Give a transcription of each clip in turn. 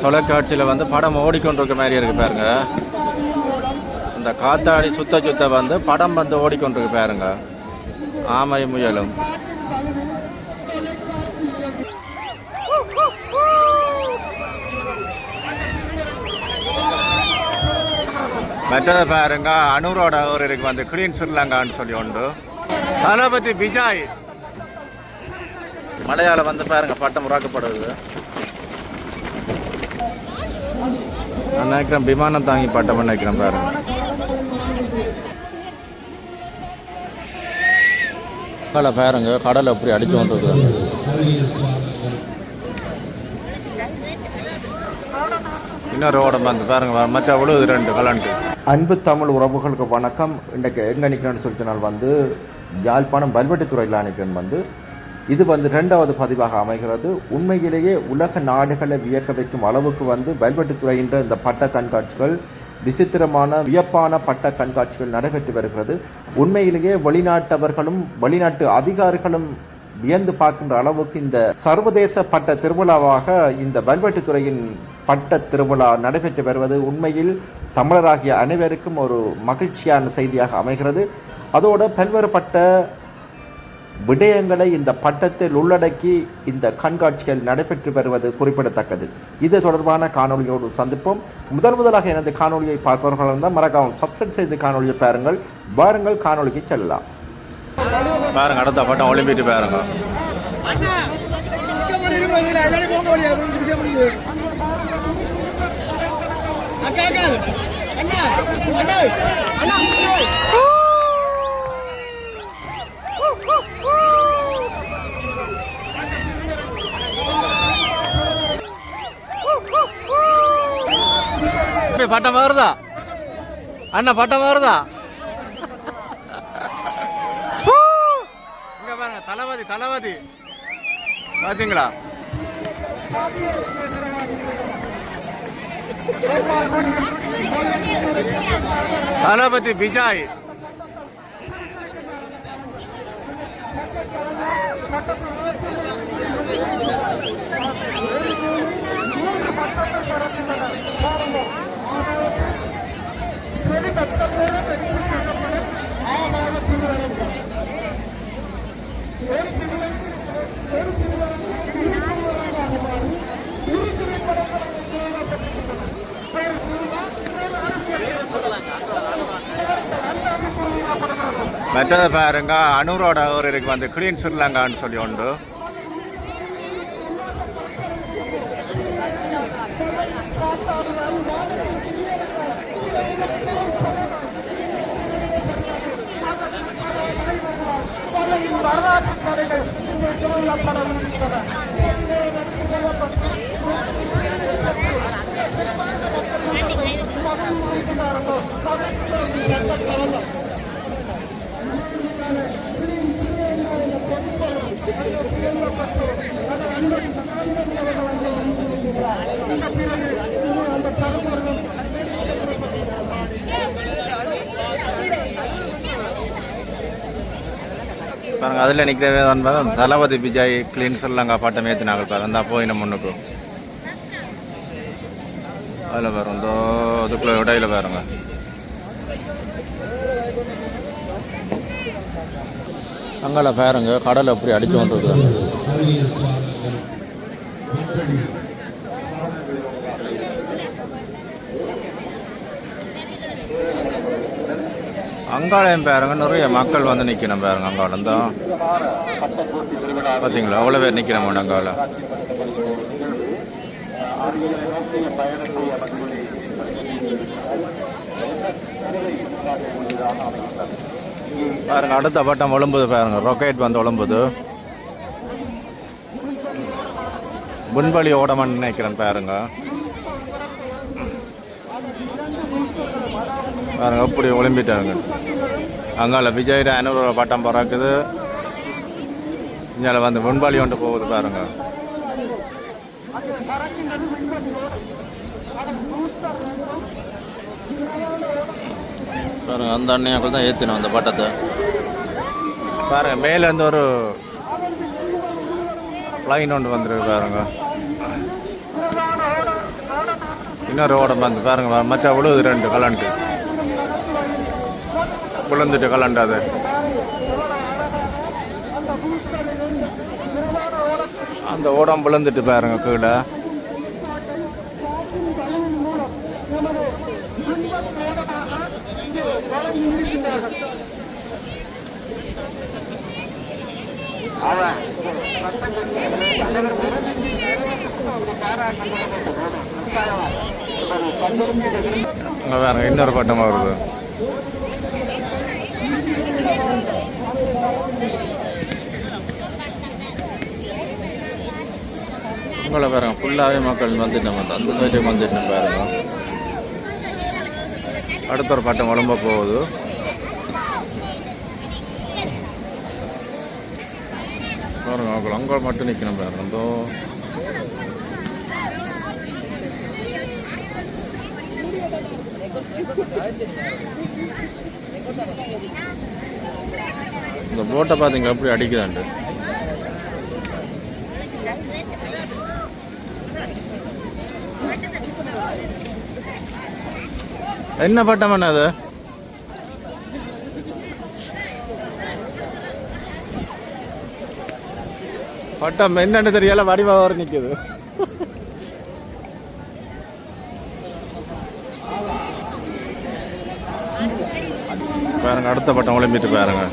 தொலைக்காட்சியில் வந்து படம் ஓடிக்கொண்டிருக்க மாதிரி இருக்கு பாருங்க. இந்த காத்தாடி சுத்த சுத்த வந்து படம் வந்து ஓடிக்கொண்டிருக்கு பாருங்க. ஆமை முயலும் மற்றதை பாருங்க. அனூரோட ஒரு இருக்கு வந்து கிளீன் ஸ்ரீலங்கான்னு சொல்லி உண்டு. தளபதி விஜய் மலையாள வந்து பாருங்க பட்டம் உருவாக்கப்படுது. நான் நினைக்கிறேன் விமானம் தாங்கி பட்டம் நினைக்கிறேன் பாருங்க. கடலை பாருங்க, கடலை அப்படி அடிச்சு கொண்டிருக்கு. இன்னொரு ஓடம் வந்து பாருங்க மற்ற அவ்வளோ 2 கலண்டு. அன்பு தமிழ் உறவுகளுக்கு வணக்கம். இன்றைக்கு எங்கே நிற்கிறேன்னு சொல்லினால் வந்து யாழ்ப்பாணம் பல்வெட்டித்துறையில் நிற்கிறேன். வந்து இது வந்து 2வது பதிவாக அமைகிறது. உண்மையிலேயே உலக நாடுகளை வியக்க வைக்கும் அளவுக்கு வந்து பல்வெட்டித்துறையின்ற இந்த பட்ட கண்காட்சிகள் விசித்திரமான வியப்பான பட்ட கண்காட்சிகள் நடைபெற்று வருகிறது. உண்மையிலேயே வெளிநாட்டவர்களும் வெளிநாட்டு அதிகாரிகளும் வியந்து பார்க்கின்ற அளவுக்கு இந்த சர்வதேச பட்ட திருவிழாவாக இந்த பல்வெட்டித்துறையின் பட்ட திருவிழா நடைபெற்று வருவது உண்மையில் தமிழராகிய அனைவருக்கும் ஒரு மகிழ்ச்சியான செய்தியாக அமைகிறது. அதோடு பல்வேறுபட்ட விடயங்களை இந்த பட்டத்தில் உள்ளடக்கி இந்த கண்காட்சிகள் நடைபெற்று வருவது குறிப்பிடத்தக்கது. இது தொடர்பான காணொலியோடு சந்திப்போம். முதலாக எனது காணொலியை பார்ப்பவர்கள் இருந்தால் மறக்காமல் சப்ஸ்கிரைப் செய்து காணொலியை பாருங்கள். வாருங்கள் காணொலிக்கு செல்லலாம். பாருங்க அடுத்த பட்டம் ஒலிம்பிட்டு பாருங்க. பட்டம் வருதா அண்ணா? பட்டம் வருதா? இங்க பாருங்க தளபதி தளபதி பாத்தீங்களா? தளபதி விஜய் மற்றதை பாருங்க. அனூரோட ஒரு இருக்கு வந்து கிளீன் ஸ்ரீலங்கான்னு சொல்லி உண்டு. பாருங்க அதில் நிற்கிறவே தான் தளபதி விஜய் கிளீன் ஸ்ரீலங்கா பாட்டம் ஏற்றினாங்க. பாருங்க போய் நம்ம முன்னுக்கு அதில் பாருங்க இந்த இதுக்குள்ள இடையில பாருங்க. அங்கால பாருங்க கடலை அப்படி அடிச்சு கொண்டிருக்கு. அங்காளையும் பாருங்க நிறைய மக்கள் வந்து நிற்கணும் பாருங்க. அங்காளம் தான் பார்த்தீங்களா அவ்வளோ பேர் நிற்கிறோம் அங்கால. பாருங்க அடுத்த பட்டம் ஒழும்புது பாருங்க. ராக்கெட் வந்து ஒழும்புது. முன்வழி ஓடமான்னு நினைக்கிறேன் பாருங்க. பாருங்க அப்படி ஒளிம்பிட்டாங்க. அங்கால விஜய் 500 ரூபா பட்டம் பறக்குது. இங்கே வந்து முன்பாளி ஒன்று போகுது பாருங்க. பாருங்க அந்த அண்ணையாக்கள் தான் ஏற்றினோம் அந்த பட்டத்தை. பாருங்க மேலேருந்து ஒரு ஃப்ளைன் ஒன்று வந்துருக்கு பாருங்க. இன்னொரு ஓடம் வந்து பாருங்க மற்ற விழுது 2 கலண்டு விழுந்துட்டு கலண்டு அது அந்த ஓடம் விழுந்துட்டு பாருங்க கீழே. அங்கே பாருங்க இன்னொரு பட்டமாக வருது. உங்களை பாருங்க ஃபுல்லாகவே மக்கள் வந்துட்டு அந்த சைடுக்கு வந்துட்டு பாருங்க. அடுத்த ஒரு பட்டம் உடம்ப போகுது. பாருங்க மக்கள் அங்கே மட்டும் நிற்கணும் பாருங்க. இந்த போட்டை பார்த்தீங்க எப்படி அடிக்குதாண்டு. என்ன பட்டம் பண்ண அது? பட்டம் என்னன்னு தெரியல, வடிவா வர நிக்குது. பாருங்க அடுத்த பட்டம் ஒளிம்பிட்டு பாருங்க.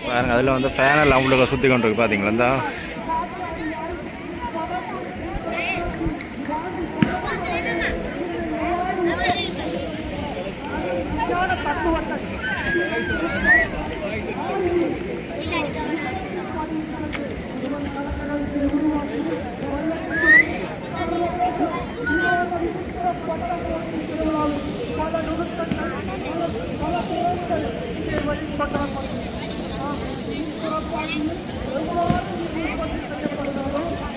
பாருங்க அதில் வந்து ஃபேனல் அவங்களுக்கு சுற்றி கொண்டு இருக்கு பார்த்தீங்களா.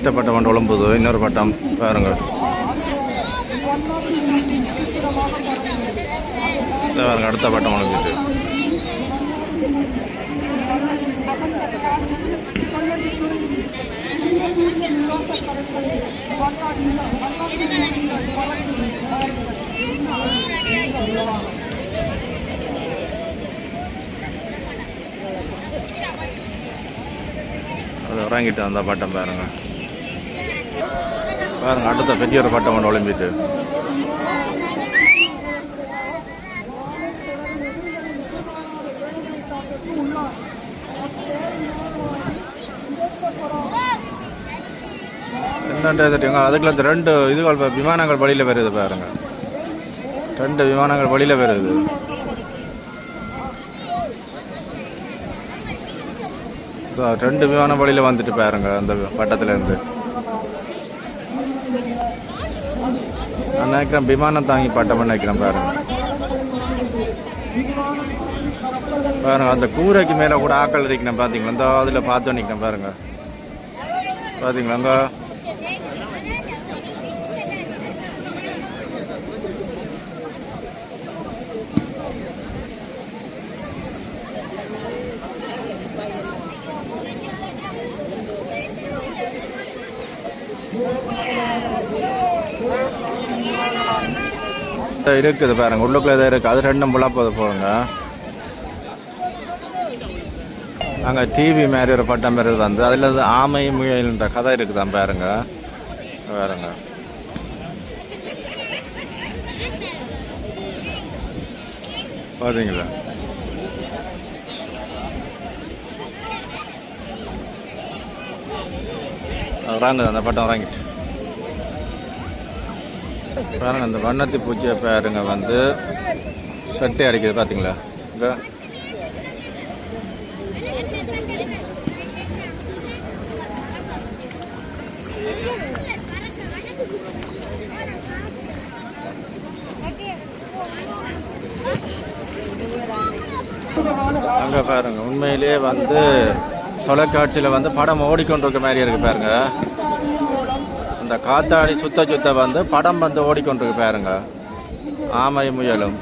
இந்த பட்டம் கொண்டு உழம்புது. இன்னொரு பட்டம் பாருங்க. பாருங்க அடுத்த பட்டம் உழம்பிட்டு. அது இறங்கிட்டு அந்த பட்டம் பாருங்க. பாருங்க அடுத்த பெரிய ஒரு பட்டம் கொண்டு ஒளிம்பிட்டு. என்னன்றது தெரியுங்க. அதுக்குள்ள இந்த 2 இதுகள் விமானங்கள் வழியில் வருது பாருங்க. 2 விமானங்கள் வழியில் வருது. ரெண்டு விமான வழியில் வந்துட்டு பாருங்க அந்த பட்டத்துலேருந்து. நான் நினைக்கிறேன் விமானம் தாங்கி பட்டம் நினைக்கிறேன் பாருங்க. பாருங்க அந்த கூரைக்கு மேலே கூட ஆக்கள் இருக்கணும் பார்த்தீங்களா. இந்த அதில் பார்த்து நிற்கிறேன் பாருங்க. பார்த்தீங்களா அங்கே இருக்குது பாருங்க. உள்ளுக்குள்ள இதாக இருக்குது. அது 2 புலா போகுங்க. அங்கே டிவி மாதிரி ஒரு பட்டம் மாதிரி வந்து அதில் ஆமை முயல்ன்ற கதை இருக்குதான் பாருங்க. பாருங்க பார்த்தீங்களா. வராங்குது அந்த பட்டம் வாங்கிட்டு பாருங்க. அந்த வண்ணத்தி பூச்சியை பாருங்க வந்து சட்டை அடிக்குது பார்த்தீங்களா. இங்கே அங்கே பாருங்க உண்மையிலே வந்து தொலைக்காட்சியில் வந்து படம் ஓடிக்கொண்டிருக்க மாதிரி இருக்கு பாருங்க. இந்த காத்தாடி சுத்த சுத்த வந்து படம் வந்து ஓடிக்கொண்டிருக்கு பாருங்க. ஆமை முயலும்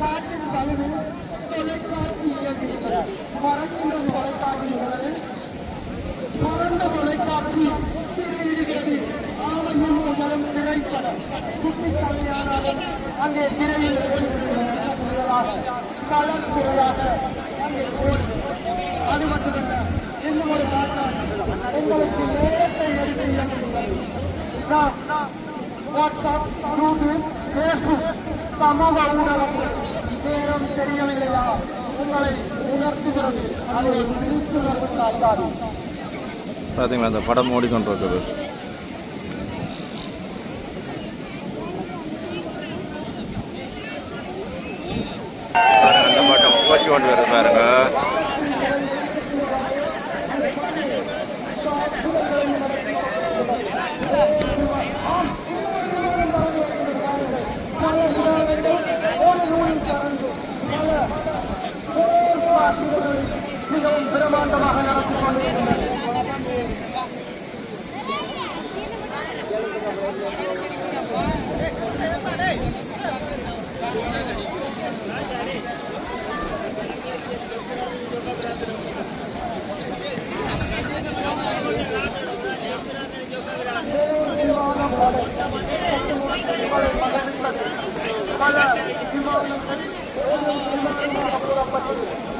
அங்கே திரையில் அது மட்டுமல்ல, இன்னும் ஒரு உங்களுக்கு நேரத்தை எடுத்து வாட்ஸ்அப், யூடியூப், பேஸ்புக் சமூக ஊடகங்கள் நேரம் தெரியவில்லையா? உங்களை உணர்த்துகிறது. அதை விழிப்புணர்வு காட்டாது. பார்த்தீங்களா அந்த படம் ஓடிக்கொண்டிருக்குது. அந்த பட்டம் போச்சு கொண்டு வருது பாருங்க. மிகவும் பிரமாண்டமாக நடத்தி கொண்டிருக்கின்றனர்.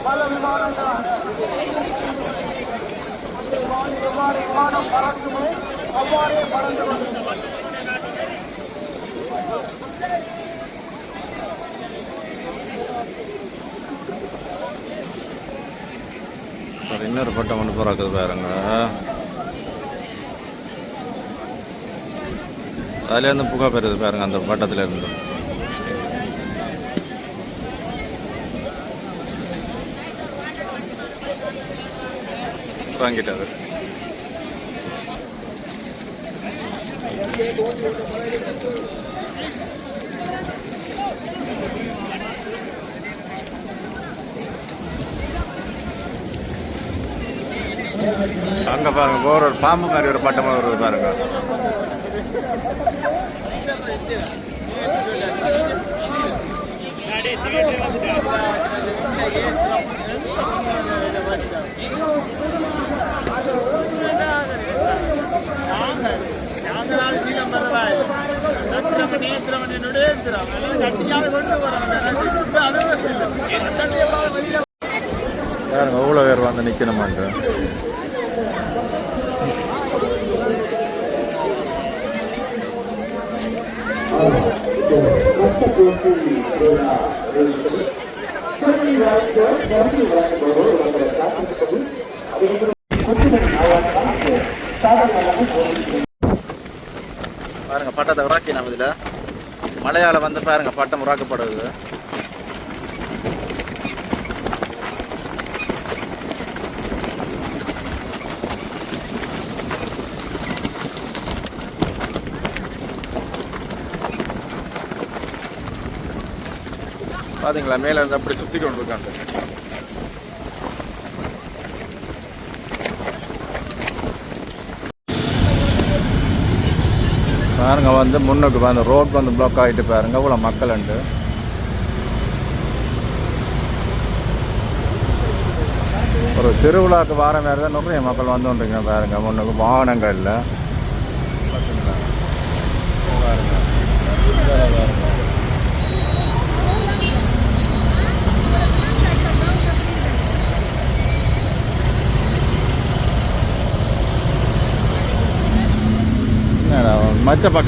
பல விமானங்கள் எவ்வாறு விமானம் பறக்குமோ அவ்வாறே பறந்து கொண்டிருக்கிறது. இன்னொரு பட்டம் ஒன்று பிறக்குது பாருங்க. அதுலேருந்து புகை பெறுது பாருங்க. அந்த பட்டத்துல இருந்து வாங்கிட்டது. அங்க பாருங்க ஒரு பாம்பு மாதிரி ஒரு பட்டம் வருது பாருங்க. பாருங்க எவ்வளோ பேர் வந்து நிற்கணுமாங்க. பாருங்க பட்டத்தை உராக்கி நம்ம இதில் மலையாள வந்து பாருங்க பட்டம் உராக்கப்படுது. பாத்தீங்களா மேல இருந்து அப்படி சுத்தி கொண்டு இருக்காங்க. பாருங்க வந்து முன்னுக்கு வந்து ரோட் வந்து பிளாக் ஆகிட்டு பாருங்க இவ்வளோ மக்கள் உண்டு. ஒரு திருவிழாக்கு வார மாதிரி தான் நிறைய மக்கள் வந்துட்டுருங்க பாருங்க. முன்னுக்கு வாகனங்கள் இல்லை பார்த்தீங்களா பாருங்க. மற்ற பக்கத்து